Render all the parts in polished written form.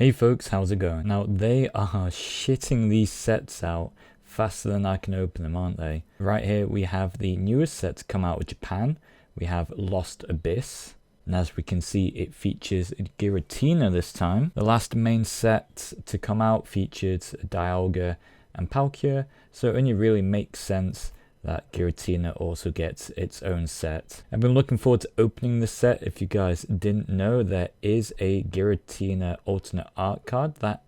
Hey folks, how's it going? Now, they are shitting these sets out faster than I can open them, aren't they? Right here we have the newest set to come out of Japan. We have Lost Abyss, and as we can see it features Giratina this time. The last main set to come out featured Dialga and Palkia, so it only really makes sense that Giratina also gets its own set. I've been looking forward to opening this set. If you guys didn't know, there is a Giratina alternate art card that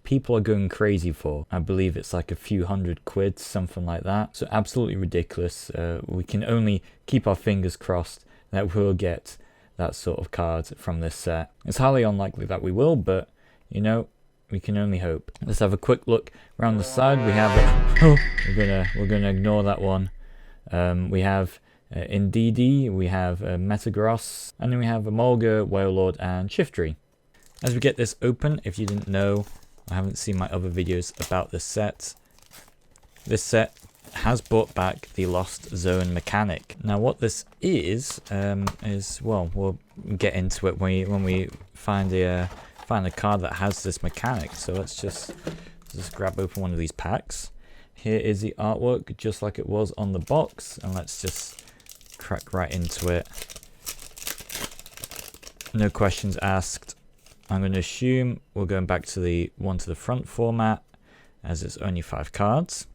people are going crazy for. I believe it's like a few £100, something like that. So absolutely ridiculous. We can only keep our fingers crossed that we'll get that sort of card from this set. It's highly unlikely that we will, but you know, we can only hope. Let's have a quick look around the side. We have we're gonna ignore that one. We have Indeedee, we have Metagross, and then we have Emolga, Wailord, and Shiftry. As we get this open, if you didn't know, I haven't seen my other videos about this set. This set has brought back the Lost Zone mechanic. Now, what this is well, we'll get into it when we find a card that has this mechanic. So let's just grab open one of these packs. Here is the artwork just like it was on the box, and let's just crack right into it. No questions asked. I'm going to assume we're going back to the one to the front format, as it's only 5 cards.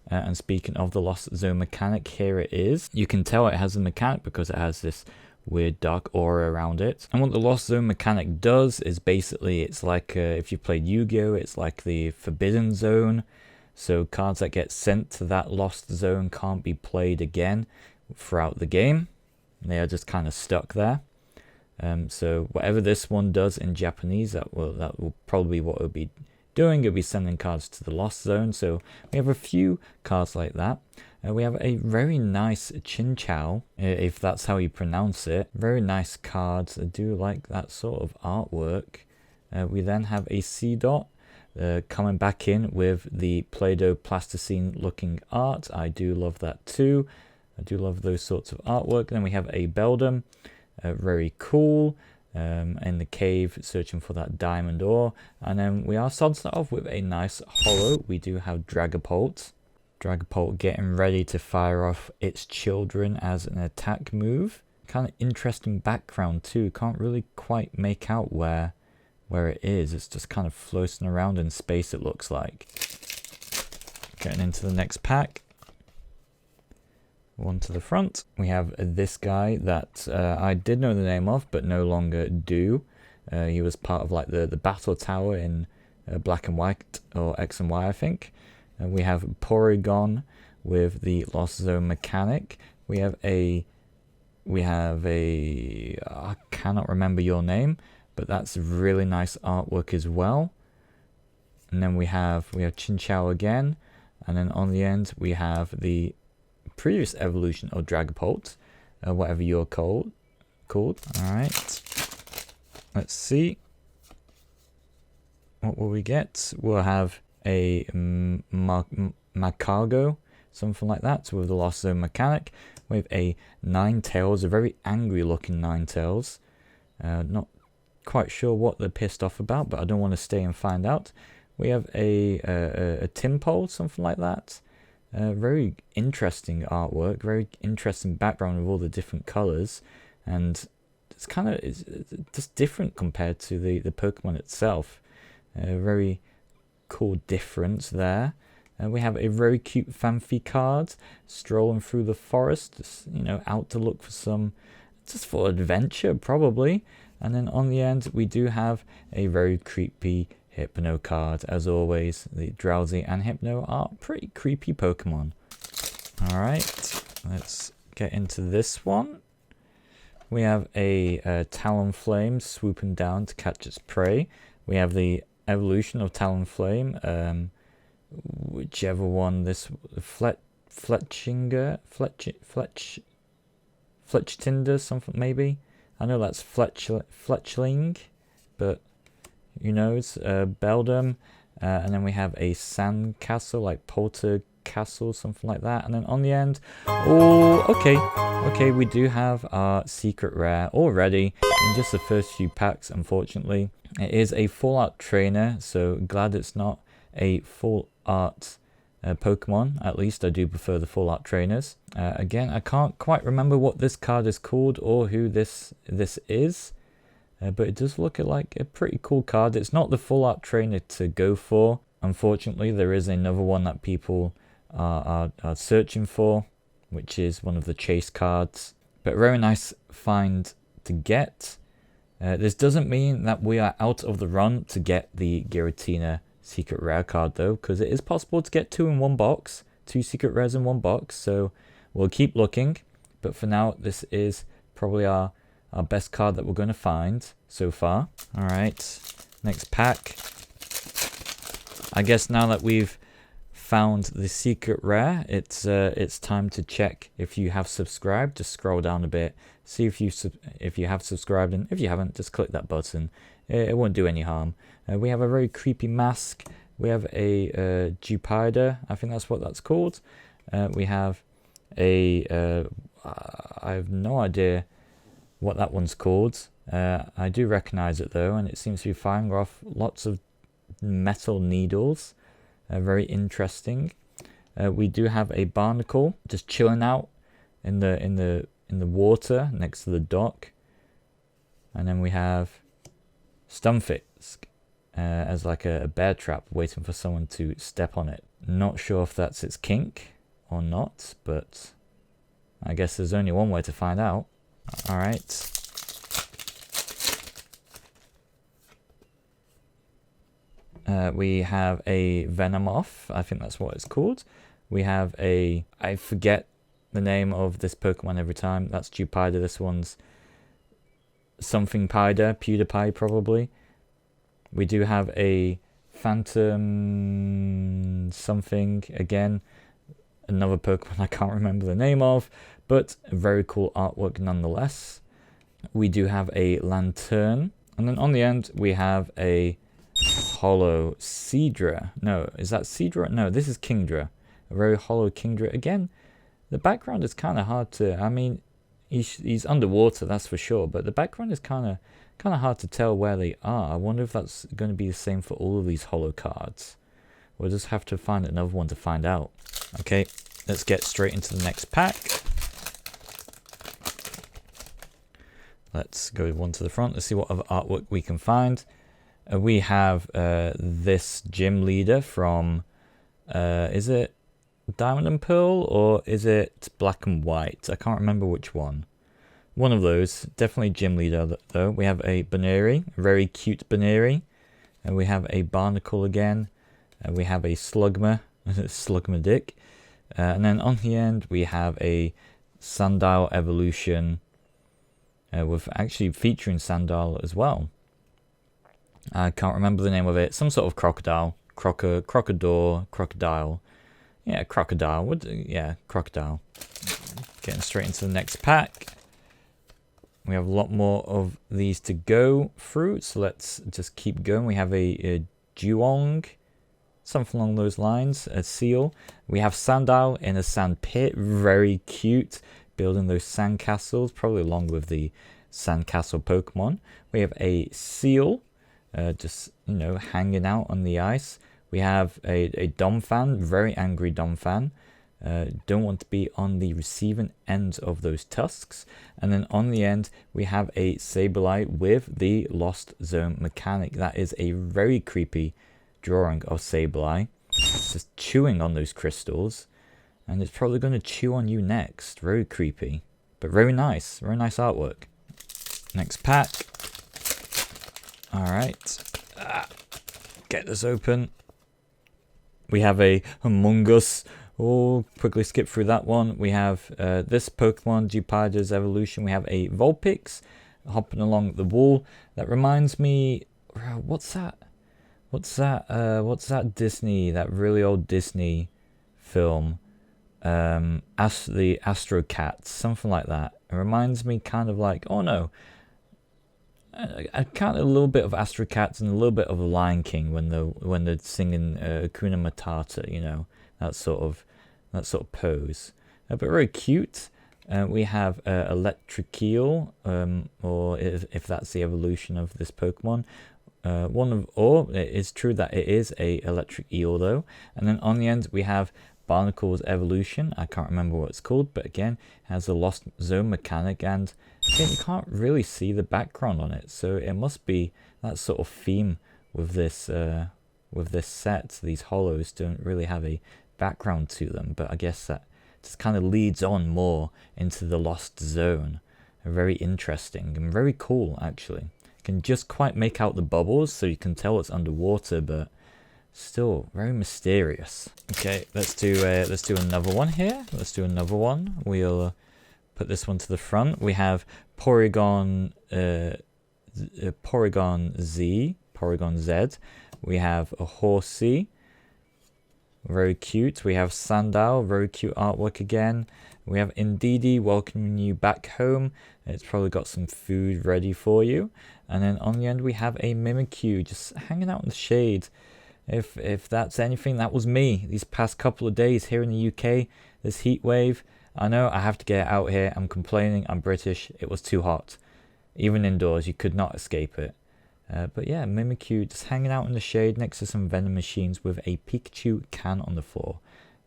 And speaking of the Lost Zone mechanic, here it is. You can tell it has the mechanic because it has this weird dark aura around it. And what the Lost Zone mechanic does is basically, it's like if you played Yu-Gi-Oh, it's like the Forbidden Zone. So cards that get sent to that Lost Zone can't be played again throughout the game. They are just kind of stuck there. So whatever this one does in Japanese, that will probably what it'll be doing. It'll be sending cards to the Lost Zone. So we have a few cards like that. We have a very nice Chinchou, if that's how you pronounce it. Very nice cards. I do like that sort of artwork. We then have a Seedot coming back in with the Play-Doh plasticine looking art. I do love that too. I do love those sorts of artwork. Then we have a Beldum, very cool, in the cave searching for that diamond ore. And then we are starting off with a nice holo. We do have Dragapult. Dragapult getting ready to fire off its children as an attack move. Kind of interesting background too. Can't really quite make out where it is. It's just kind of floating around in space, it looks like. Getting into the next pack. One to the front. We have this guy that I did know the name of, but no longer do. He was part of like the battle tower in Black and White, or X and Y, I think. We have Porygon with the Lost Zone mechanic. We have a I cannot remember your name, but that's really nice artwork as well. And then we have Chinchou again, and then on the end we have the previous evolution of Dragapult, whatever you're called. All right, let's see. What will we get? We'll have a Macargo, something like that, with the Lost Zone mechanic. We have a Ninetales, a very angry looking Ninetales. Not quite sure what they're pissed off about, but I don't want to stay and find out. We have a Timpole, something like that. Very interesting artwork, very interesting background with all the different colors, and it's kind of just different compared to the Pokemon itself. Very cool difference there. We have a very cute Fanfi card strolling through the forest, just, you know, out to look for just for adventure probably. And then on the end we do have a very creepy Hypno card. As always, the Drowsy and Hypno are pretty creepy Pokemon. Alright, let's get into this one. We have a Talonflame swooping down to catch its prey. We have the evolution of Talonflame, whichever one this Fletchinder, something maybe. I know that's Fletchling, but who knows? Beldum, and then we have a Sandcastle like castle, something like that. And then on the end, oh, okay, we do have our secret rare already in just the first few packs, unfortunately. It is a full art trainer, so glad it's not a full art Pokemon. At least I do prefer the full art trainers. Again, I can't quite remember what this card is called or who this is. But it does look like a pretty cool card. It's not the full art trainer to go for. Unfortunately, there is another one that people are searching for, which is one of the chase cards. But very nice find to get. This doesn't mean that we are out of the run to get the Giratina secret rare card though, because it is possible to get 2 in one box, 2 secret rares in one box. So we'll keep looking. But for now, this is probably our best card that we're going to find so far. All right, next pack. I guess now that we've found the secret rare, it's time to check if you have subscribed. Just scroll down a bit, see if you have subscribed, and if you haven't, just click that button. It won't do any harm. We have a very creepy mask. We have a Jupiter. I think that's what that's called. We have a I have no idea what that one's called. I do recognize it though, and it seems to be firing off lots of metal needles. Very interesting. We do have a barnacle just chilling out in the water next to the dock, and then we have Stunfisk as like a bear trap waiting for someone to step on it. Not sure if that's its kink or not, but I guess there's only one way to find out. All right. We have a Venomoth. I think that's what it's called. We have a... I forget the name of this Pokemon every time. That's Jupiter. This one's something Pider. PewDiePie, probably. We do have a Phantom something. Again, another Pokemon I can't remember the name of, but very cool artwork nonetheless. We do have a Lantern. And then on the end, we have a Hollow Seadra. No, is that Seadra? No, this is Kingdra. A very hollow Kingdra. Again, the background is kind of hard to... I mean, he's underwater, that's for sure, but the background is kind of hard to tell where they are. I wonder if that's going to be the same for all of these hollow cards. We'll just have to find another one to find out. Okay, let's get straight into the next pack. Let's go one to the front. Let's see what other artwork we can find. We have this gym leader from, is it Diamond and Pearl or is it Black and White? I can't remember which one. One of those. Definitely gym leader though. We have a Baneri, a very cute Baneri. And we have a Barnacle again. We have a Slugma, Slugmadick. And then on the end we have a Sandile Evolution. With actually featuring Sandile as well. I can't remember the name of it. Some sort of crocodile. Crocodile. Yeah, crocodile. Yeah, crocodile. Getting straight into the next pack. We have a lot more of these to go through, so let's just keep going. We have a Duong, something along those lines, a seal. We have Sandile in a sand pit, very cute, building those sand castles, probably along with the sandcastle Pokemon. We have a seal, just, you know, hanging out on the ice. We have a Domfan, very angry Domfan. Don't want to be on the receiving end of those tusks. And then on the end, we have a Sableye with the Lost Zone mechanic. That is a very creepy drawing of Sableye. It's just chewing on those crystals. And it's probably going to chew on you next. Very creepy. But very nice. Very nice artwork. Next pack. Alright. Get this open. We have a Among Us. Oh, quickly skip through that one. We have this Pokemon, Jupiter's Evolution. We have a Vulpix hopping along the wall. That reminds me... What's that? What's that Disney, that really old Disney film? The Astro Cats, something like that. It reminds me kind of like... Oh, no. I kind of a little bit of Astro Cats and a little bit of The Lion King when they're singing Hakuna Matata, you know, that sort of that sort of pose. But very cute. We have Electric Eel, or if that's the evolution of this Pokemon. It is true that it is a Electric Eel though. And then on the end we have Barnacle's evolution. I can't remember what it's called, but again, it has a Lost Zone mechanic, and again, you can't really see the background on it, so it must be that sort of theme with this set. These hollows don't really have a background to them, but I guess that just kind of leads on more into the Lost Zone. Very interesting and very cool, actually. You can just quite make out the bubbles, so you can tell it's underwater, but still very mysterious. Okay, let's do another one here. Let's do another one. We'll put this one to the front. We have Porygon Z. We have a Horsey, very cute. We have Sandile, very cute artwork again. We have Indeedee welcoming you back home. It's probably got some food ready for you. And then on the end we have a Mimikyu just hanging out in the shade. If that's anything, that was me these past couple of days here in the UK. This heat wave. I know I have to get out here. I'm complaining. I'm British. It was too hot. Even indoors, you could not escape it. But yeah, Mimikyu just hanging out in the shade next to some vending machines with a Pikachu can on the floor.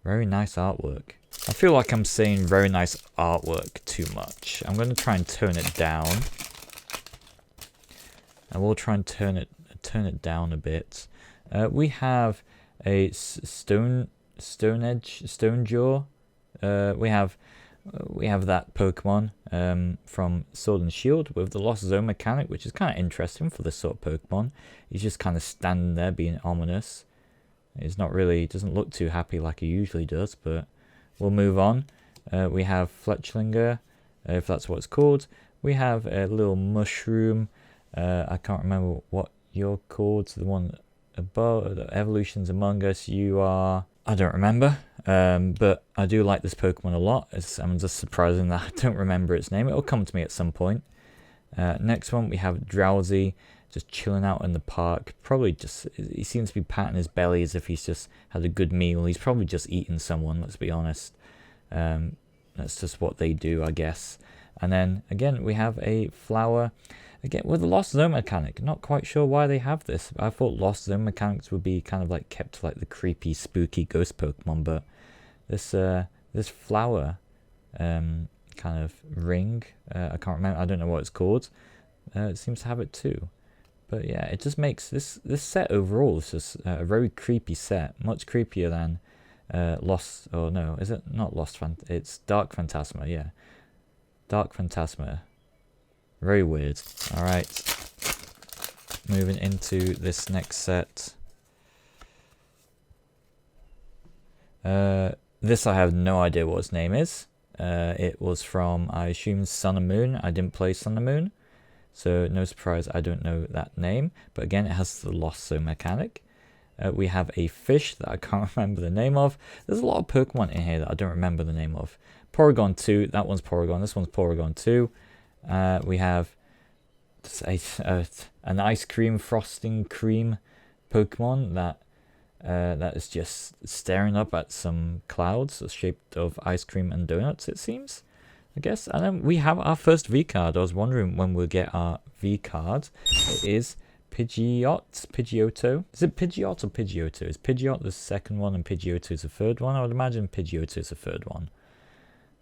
Very nice artwork. I feel like I'm saying very nice artwork too much. I'm going to try and tone it down. I will try and tone it down a bit. We have a Stonejaw. We have that Pokemon from Sword and Shield with the Lost Zone mechanic, which is kind of interesting for this sort of Pokemon. He's just kind of standing there being ominous. He's not really, doesn't look too happy like he usually does, but we'll move on. We have Fletchlinger, if that's what it's called. We have a little mushroom. I can't remember what you're called. The one above, the Evolutions Among Us, you are... I don't remember, but I do like this Pokemon a lot. I'm just surprising that I don't remember its name. It'll come to me at some point. Next one, we have Drowsy, just chilling out in the park. Probably just, he seems to be patting his belly as if he's just had a good meal. He's probably just eating someone, let's be honest. That's just what they do, I guess. And then, again, we have a flower. Again, with the Lost Zone mechanic, not quite sure why they have this. I thought Lost Zone mechanics would be kind of like kept to like the creepy, spooky ghost Pokemon, but this flower kind of ring, I can't remember, I don't know what it's called. It seems to have it too. But yeah, it just makes this set overall is just a very creepy set, much creepier than Lost. Oh no, is it not Lost? It's Dark Phantasma, yeah, Dark Phantasma. Very weird. Alright. Moving into this next set. This I have no idea what its name is. It was from, I assume, Sun and Moon. I didn't play Sun and Moon, so no surprise I don't know that name. But again, it has the Lost Zone mechanic. We have a fish that I can't remember the name of. There's a lot of Pokemon in here that I don't remember the name of. Porygon 2, that one's Porygon, this one's Porygon 2. We have an ice cream frosting cream Pokemon that is just staring up at some clouds shaped of ice cream and donuts, it seems, I guess. And then we have our first V card. I was wondering when we'll get our V card. It is Pidgeotto. Is it Pidgeot or Pidgeotto? Is Pidgeot the second one and Pidgeotto is the third one? I would imagine Pidgeotto is the third one.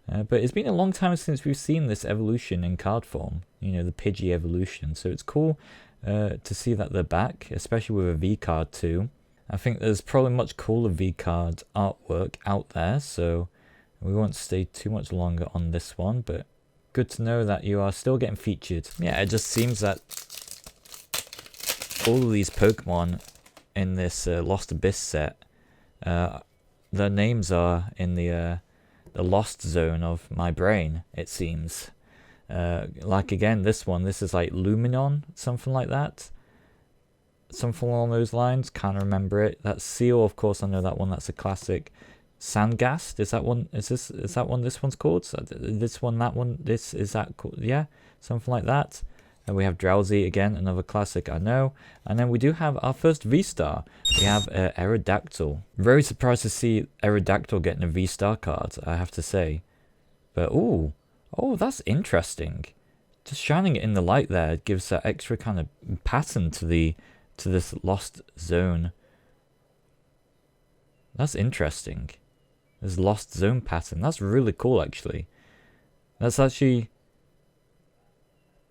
But it's been a long time since we've seen this evolution in card form, you know, the Pidgey evolution. So it's cool to see that they're back, especially with a V card too. I think there's probably much cooler V card artwork out there, so we won't stay too much longer on this one. But good to know that you are still getting featured. Yeah, it just seems that all of these Pokemon in this Lost Abyss set, their names are in the Lost Zone of my brain, it seems. Like again, this is like Luminon, something like that. Something along those lines, can't remember it. That Seal, of course, I know that one, that's a classic. Sandgast, is that one, is that one this one's called? So this one, that one, this, is that called? Yeah, something like that. And we have Drowsy again, another classic, I know. And then we do have our first V-Star. We have Aerodactyl. Very surprised to see Aerodactyl getting a V-Star card, I have to say. But oh, that's interesting. Just shining it in the light there gives that extra kind of pattern to this Lost Zone. That's interesting. This Lost Zone pattern. That's really cool, actually. That's actually...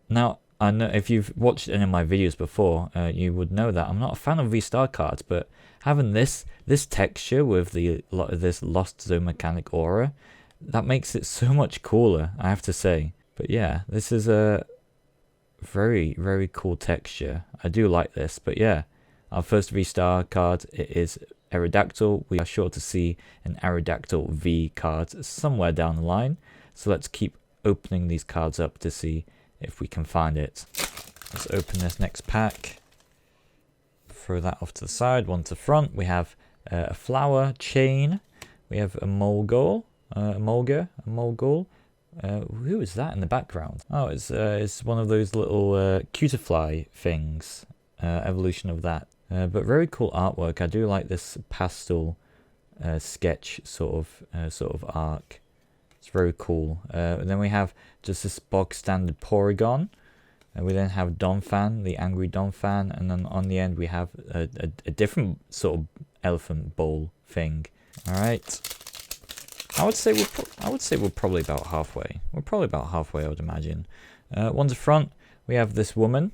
Now, I know if you've watched any of my videos before, you would know that I'm not a fan of V-Star cards, but having this texture with this Lost Zone mechanic aura, that makes it so much cooler, I have to say. But yeah, this is a very, very cool texture. I do like this, but yeah, our first V-Star card, it is Aerodactyl. We are sure to see an Aerodactyl V card somewhere down the line, so let's keep opening these cards up to see if we can find it. Let's open this next pack. Throw that off to the side, one to the front. We have a flower chain. We have a Molgul, who is that in the background? Oh, it's one of those little Cutiefly things. Evolution of that. But very cool artwork. I do like this pastel sketch sort of arc. It's very cool. And then we have just this bog standard Porygon. We then have Donphan, the angry Donphan, and then on the end we have a different sort of elephant bowl thing. All right. I would say we're probably about halfway. We're probably about halfway, I would imagine. On the front, we have this woman.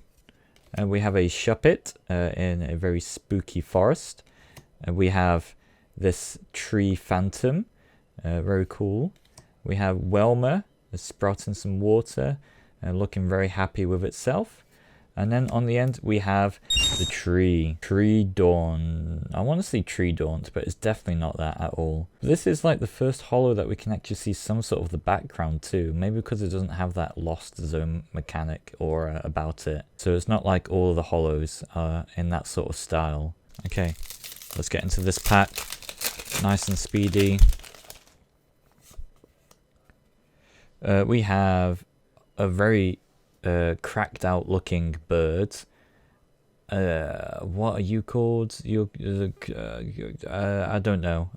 We have a Shuppet in a very spooky forest. We have this tree phantom. Very cool. We have Welmer, sprouting some water, looking very happy with itself. And then on the end, we have the tree. Tree Dawn. I want to say Tree Daunt, but it's definitely not that at all. This is like the first holo that we can actually see some sort of the background too. Maybe because it doesn't have that Lost Zone mechanic aura about it. So it's not like all of the holos are in that sort of style. Okay, let's get into this pack. Nice and speedy. We have a very cracked out looking bird. What are you called? I don't know.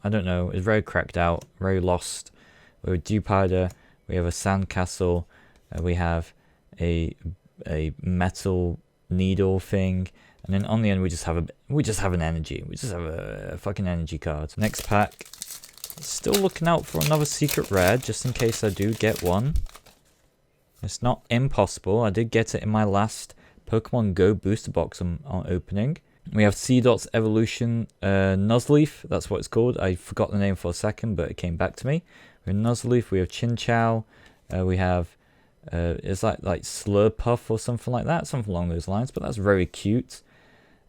It's very cracked out, very lost. We have a Dupider. We have a sandcastle. We have a metal needle thing, and then on the end we just have an energy. We just have a fucking energy card. Next pack. Still looking out for another secret rare, just in case I do get one. It's not impossible. I did get it in my last Pokemon Go booster box on opening. We have Seedot's Evolution Nuzleaf. That's what it's called. I forgot the name for a second, but it came back to me. We have Nuzleaf. We have Chinchou. We have it's like Slurpuff or something like that, something along those lines. But that's very cute,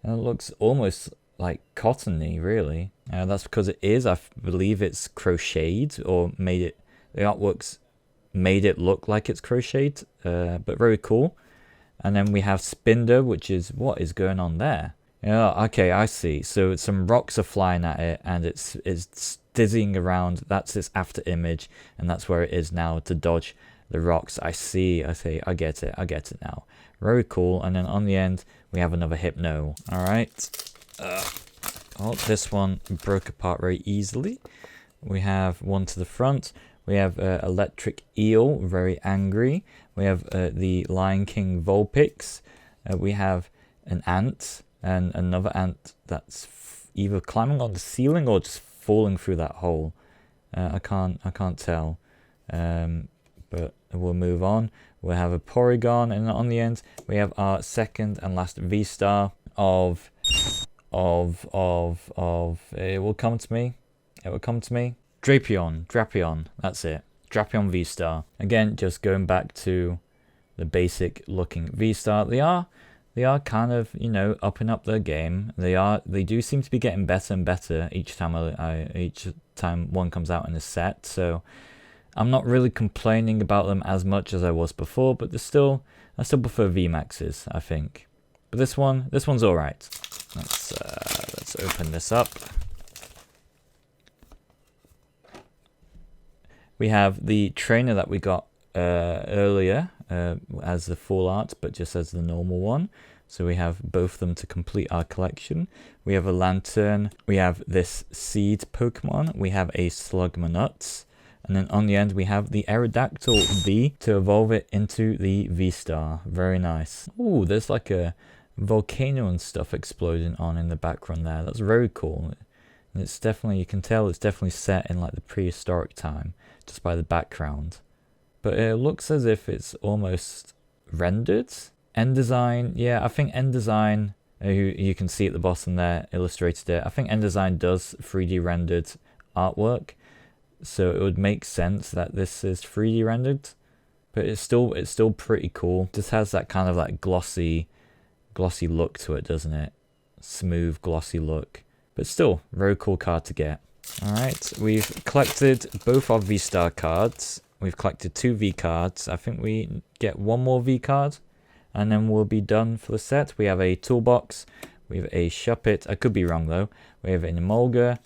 and it looks almost like cottony, really. That's because it is. I believe it's crocheted, or made it. The artworks made it look like it's crocheted, but very cool. And then we have Spinder, which is what is going on there. Yeah, okay, I see. So some rocks are flying at it, and it's dizzying around. That's its after image, and that's where it is now to dodge the rocks. I see. I get it now. Very cool. And then on the end we have another Hypno. All right. Oh, this one broke apart very easily. We have one to the front. We have Electric Eel, very angry. We have the Lion King Vulpix. We have an ant and another ant that's either climbing on the ceiling or just falling through that hole. I can't tell. But we'll move on. We'll have a Porygon, and on the end we have our second and last V-Star of it will come to me. Drapion, that's it. Drapion V-Star. Again, just going back to the basic looking V-Star. They are kind of, upping up their game. They do seem to be getting better and better each time one comes out in a set. So I'm not really complaining about them as much as I was before, but I still prefer VMAXs, I think. But this one's all right. Let's open this up. We have the trainer that we got earlier as the full art, but just as the normal one. So we have both of them to complete our collection. We have a Lantern, we have this Seed Pokemon, we have a Slugmanut, and then on the end we have the Aerodactyl V to evolve it into the V-Star. Very nice. Ooh, there's like a volcano and stuff exploding on in the background there. That's very cool. And it's definitely, you can tell it's definitely set in like the prehistoric time, just by the background. But it looks as if it's almost rendered. End design, yeah, I think End design, you can see at the bottom there, illustrated it. I think End design does 3D rendered artwork, so it would make sense that this is 3D rendered. But it's still pretty cool. Just has that kind of like glossy look to it, doesn't it? Smooth, glossy look. But still, very cool card to get. Alright, we've collected both our V-Star cards. We've collected 2 V cards. I think we get 1 more V card, and then we'll be done for the set. We have a Toolbox, we have a Shuppet, I could be wrong though. We have an Emolga,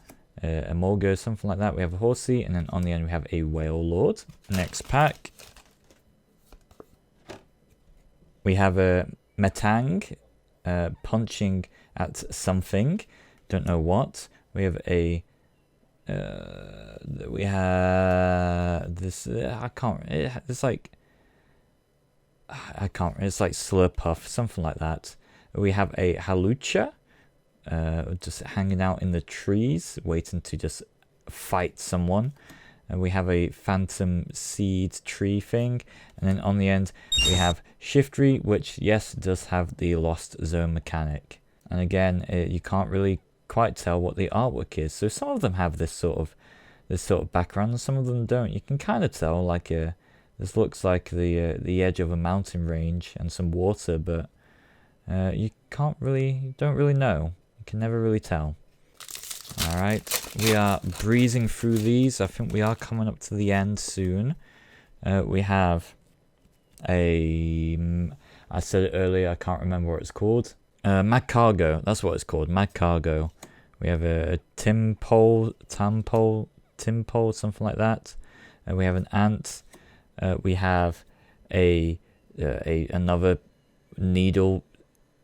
something like that. We have a Horsey, and then on the end we have a Whale Lord. Next pack. We have a Metang, punching at something, don't know what. We have a we have this, it's like Slurpuff, something like that. We have a Halucha, just hanging out in the trees, waiting to just fight someone. And we have a Phantom Seed tree thing. And then on the end, we have Shiftry, which, yes, does have the Lost Zone mechanic. And again, you can't really quite tell what the artwork is. So some of them have this sort of background, and some of them don't. You can kind of tell, like this looks like the edge of a mountain range and some water, but you don't really know. You can never really tell. All right, we are breezing through these. I think we are coming up to the end soon. We have I said it earlier, I can't remember what it's called. Magcargo, that's what it's called, Magcargo. We have a Timpole, something like that. We have an Ant. We have another Needle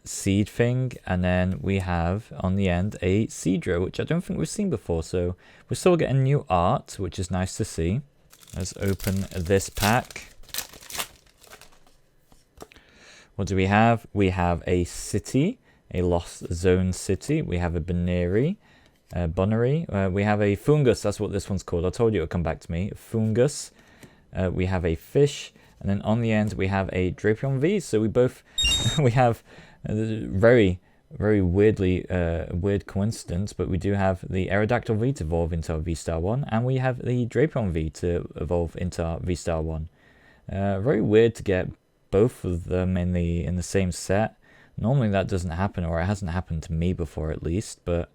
Seed thing, and then we have on the end a Seadra, which I don't think we've seen before. So we're still getting new art, which is nice to see. Let's open this pack. What do we have? We have a city, a Lost Zone city. We have a Bunnery. We have a Fungus. That's what this one's called. I told you it would come back to me. Fungus. We have a fish. And then on the end, we have a Drapion V. So we have very, very weird coincidence, but we do have the Aerodactyl V to evolve into our V-Star 1. And we have the Drapion V to evolve into our V-Star 1. Very weird to get both of them in the same set. Normally that doesn't happen, or it hasn't happened to me before at least, but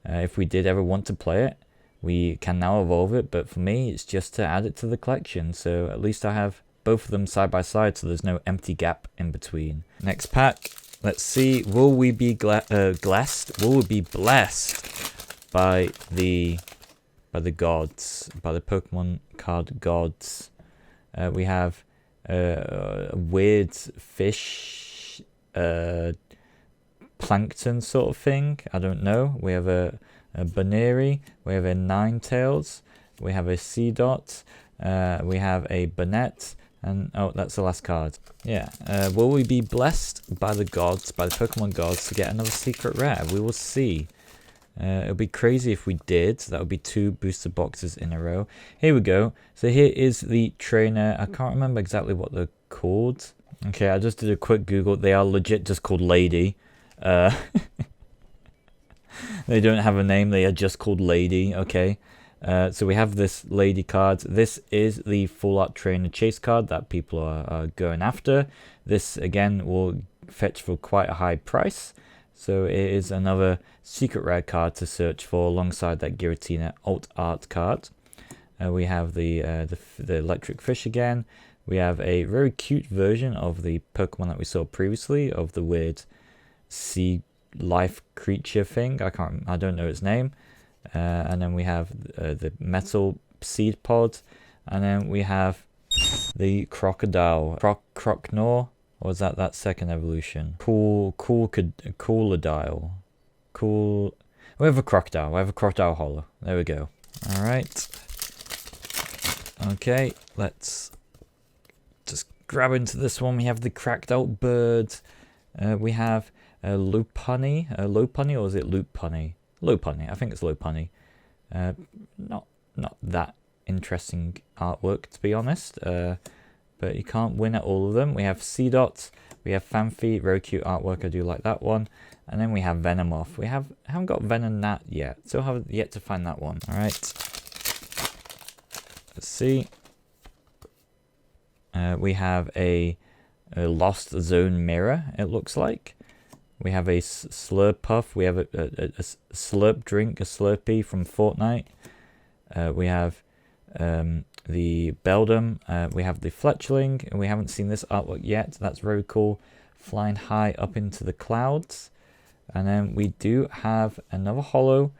if we did ever want to play it, we can now evolve it. But for me, it's just to add it to the collection, so at least I have both of them side by side, so there's no empty gap in between. Next pack, let's see, will we be blessed? Will we be blessed by the gods, by the Pokemon card gods? We have a weird fish, plankton sort of thing. I don't know. We have a Bunnery. We have a Ninetales. We have a Seedot. We have a Bonnet. And oh, that's the last card. Yeah. Will we be blessed by the gods, by the Pokemon gods, to get another secret rare? We will see. It would be crazy if we did. That would be 2 booster boxes in a row. Here we go. So here is the trainer. I can't remember exactly what they're called. Okay, I just did a quick Google. They are legit just called Lady. They don't have a name. They are just called Lady. Okay. So we have this Lady card. This is the Full Art Trainer Chase card that people are going after. This, again, will fetch for quite a high price. So it is another secret rare card to search for alongside that Giratina Alt Art card. We have the electric fish again. We have a very cute version of the Pokemon that we saw previously, of the weird sea life creature thing. I don't know its name. And then we have the metal seed pod, and then we have The crocodile. Crocnor? Or was that second evolution? Cooladile. Cool. We have a crocodile. We have a crocodile hollow. There we go. Alright. Okay, let's just grab into this one. We have the cracked out bird. We have Lopunny. Lopunny, or is it Lopunny? Lopunny. I think it's Lopunny. Not that interesting artwork, to be honest. But you can't win at all of them. We have Seedot. We have Fanfi. Very cute artwork. I do like that one. And then we have Venomoth. We haven't got Venonat yet. Still haven't yet to find that one. All right. Let's see. We have a Lost Zone Mirror, it looks like. We have a Slurpuff. We have a Slurp Drink, a Slurpee from Fortnite. We have the Beldum. We have the Fletchling. And we haven't seen this artwork yet. That's very cool. Flying high up into the clouds. And then we do have another holo.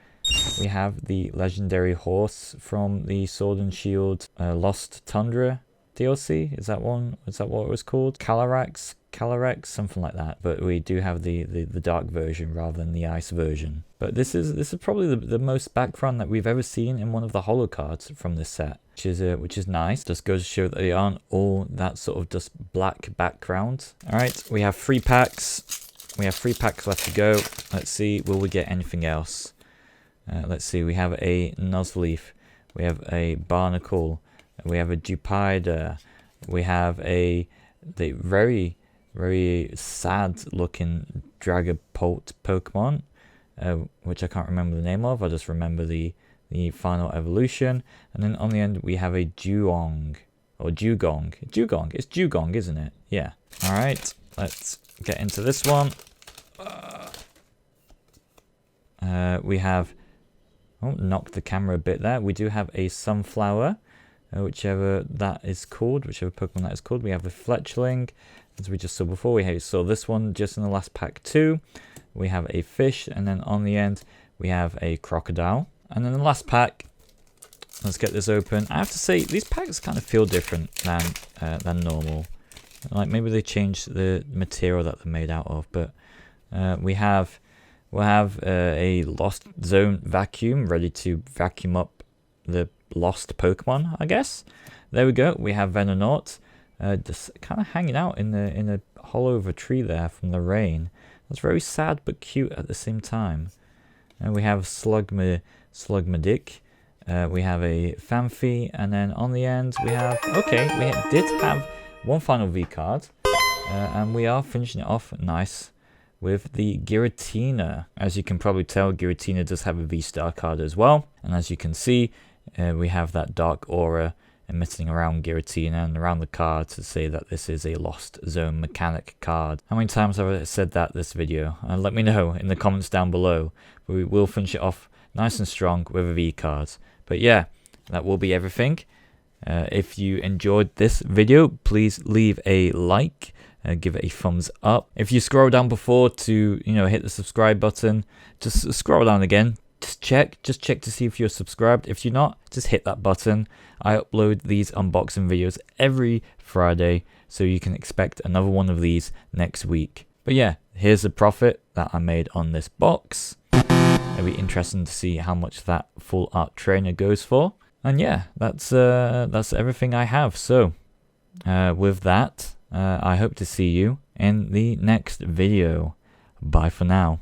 We have the legendary horse from the Sword and Shield Lost Tundra DLC. Is that one? Is that what it was called? Calyrex, something like that. But we do have the dark version rather than the ice version. But this is probably the most background that we've ever seen in one of the holo cards from this set, which is nice. Just goes to show that they aren't all that sort of just black background. All right, we have 3 packs. We have 3 packs left to go. Let's see, will we get anything else? Let's see, we have a Nuzleaf, we have a Barnacle, we have a Jupider, we have the very, very sad looking Dragapult Pokemon, which I can't remember the name of. I just remember the final evolution. And then on the end we have a Dugong, or Dugong. It's Dugong, isn't it? Yeah. Alright, let's get into this one. We have, knocked the camera a bit there. We do have a Sunflower, whichever that is called, whichever Pokemon that is called. We have the Fletchling, as we just saw before. We saw this one just in the last pack too. We have a fish, and then on the end we have a crocodile. And then the last pack, let's get this open. I have to say, these packs kind of feel different than normal. Like maybe they changed the material that they're made out of, but we'll have a Lost Zone Vacuum ready to vacuum up the lost Pokemon, I guess. There we go. We have Venonat, just kind of hanging out in the hollow of a tree there from the rain. That's very sad but cute at the same time. And we have Slugmadick. We have a Fanfi, and then on the end we have, we did have one final V card, and we are finishing it off nice with the Giratina. As you can probably tell, Giratina does have a V-Star card as well, and as you can see, we have that dark aura emitting around Giratina and around the card to say that this is a Lost Zone mechanic card. How many times have I said that this video? Let me know in the comments down below, but we will finish it off nice and strong with a V card. But yeah, that will be everything. If you enjoyed this video, please leave a like, give it a thumbs up. If you scroll down before to hit the subscribe button, just scroll down again. Just check to see if you're subscribed. If you're not, just hit that button. I upload these unboxing videos every Friday, so you can expect another one of these next week. But yeah, here's the profit that I made on this box. It'll be interesting to see how much that full art trainer goes for. And yeah, that's everything I have. So with that, I hope to see you in the next video. Bye for now.